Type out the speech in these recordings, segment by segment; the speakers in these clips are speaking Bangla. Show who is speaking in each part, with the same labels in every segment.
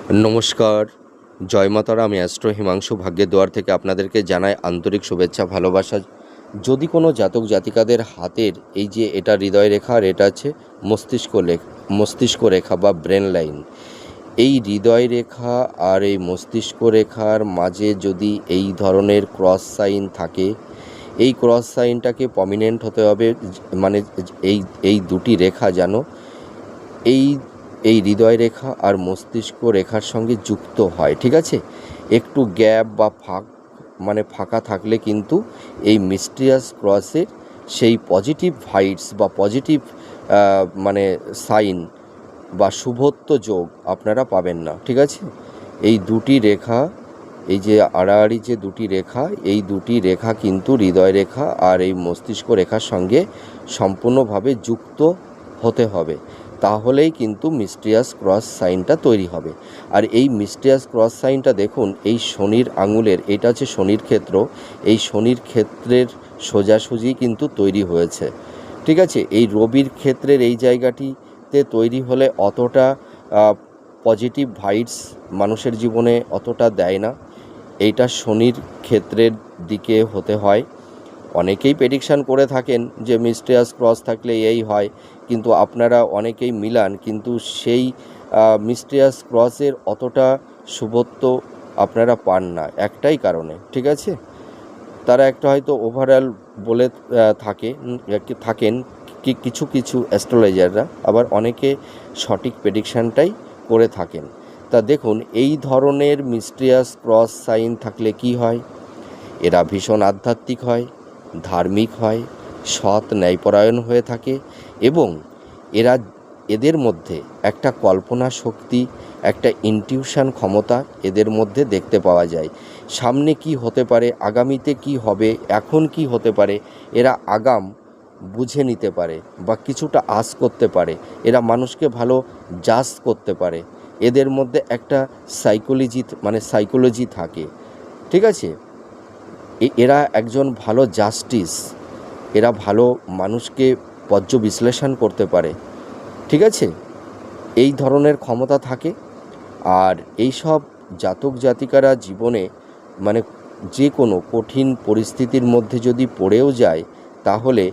Speaker 1: নমস্কার, জয় মা তারা। আমি অ্যাস্ট্রো হিমাংশু ভাগ্যের দুয়ার থেকে আপনাদেরকে জানাই আন্তরিক শুভেচ্ছা, ভালোবাসা। যদি কোনো জাতক জাতিকাদের হাতের এই যে এটা হৃদয় রেখা আর এটা আছে মস্তিষ্ক রেখা বা ব্রেন লাইন, এই হৃদয় রেখা আর এই মস্তিষ্ক রেখার মাঝে যদি এই ধরনের ক্রস সাইন থাকে, এই ক্রস সাইনটাকে প্রমিনেন্ট হতে হবে। মানে এই এই দুটি রেখা যেন এই এই হৃদয় রেখা আর মস্তিষ্ক রেখার সঙ্গে যুক্ত হয়, ঠিক আছে। একটু গ্যাপ বা ফাঁকা থাকলে কিন্তু এই মিস্টিরিয়াস ক্রসের সেই পজিটিভ ভাইবস বা পজিটিভ সাইন বা শুভত্ব যোগ আপনারা পাবেন না, ঠিক আছে। এই দুটি রেখা, এই যে আড়াআড়ি যে দুটি রেখা, এই দুটি রেখা কিন্তু হৃদয় রেখা আর এই মস্তিষ্ক রেখার সঙ্গে সম্পূর্ণভাবে যুক্ত হতে হবে, তাহলেই কিন্তু মিস্টিরিয়াস ক্রস সাইনটা তৈরি হবে। আর এই মিস্টিরিয়াস ক্রস সাইনটা দেখুন, এই শনির আঙুলের, এটা হচ্ছে শনির ক্ষেত্র, এই শনির ক্ষেত্রের সোজাসুজি কিন্তু তৈরি হয়েছে, ঠিক আছে। এই রবির ক্ষেত্রের এই জায়গাটিতে তৈরি হলে অতটা পজিটিভ ভাইবস মানুষের জীবনে অতটা দেয় না। এইটা শনির ক্ষেত্রের দিকে হতে হয়। অনেকেই প্রেডিকশান করে থাকেন যে মিস্টিরিয়াস ক্রস থাকলে এই হয়, কিন্তু আপনারা অনেকেই মিলান, কিন্তু সেই মিস্টিরিয়াস ক্রসের অতটা শুভত্ব আপনারা পান না একটাই কারণে, ঠিক আছে। তারা একটা হয়তো ওভারঅল বলে থাকেন কিছু কিছু অ্যাস্ট্রোলজাররা, আবার অনেকে সঠিক প্রেডিকশানটাই করে থাকেন। তা দেখুন, এই ধরনের মিস্টিরিয়াস ক্রস সাইন থাকলে কি হয়, এরা ভীষণ আধ্যাত্মিক হয়, ধার্মিক হয়, সৎ ন্যায়পরায়ণ হয়ে থাকে, এবং এদের মধ্যে একটা কল্পনা শক্তি, একটা ইনটিউশন ক্ষমতা এদের মধ্যে দেখতে পাওয়া যায়। সামনে কি হতে পারে, আগামীতে কি হবে, এখন কি হতে পারে, এরা আগাম বুঝে নিতে পারে বা কিছুটা আঁচ করতে পারে। এরা মানুষকে ভালো জাজ করতে পারে। এদের মধ্যে একটা সাইকোলজি থাকে, ঠিক আছে। এরা একজন ভালো জাস্টিস, এরা ভালো মানুষকে পর্যবেক্ষণ করতে পারে, ঠিক আছে। এই ধরনের ক্ষমতা থাকে। আর এই সব জাতক জাতিকারা জীবনে যে কোনো কঠিন পরিস্থিতির মধ্যে যদি পড়েও যায়, তাহলে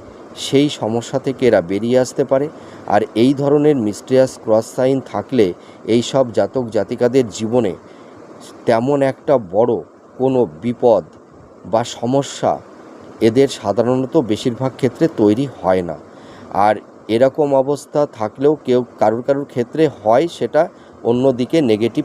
Speaker 1: সেই সমস্যা থেকে এরা বেরিয়ে আসতে পারে। আর এই ধরনের মিস্টিরিয়াস ক্রস সাইন থাকলে এই সব জাতক জাতিকাদের জীবনে তেমন একটা বড় কোনো বিপদ বা সমস্যা এদের সাধারণত বেশিরভাগ ক্ষেত্রে তৈরি হয় না। আর এরকম অবস্থা থাকলেও কারোর ক্ষেত্রে হয়, সেটা অন্যদিকে নেগেটিভ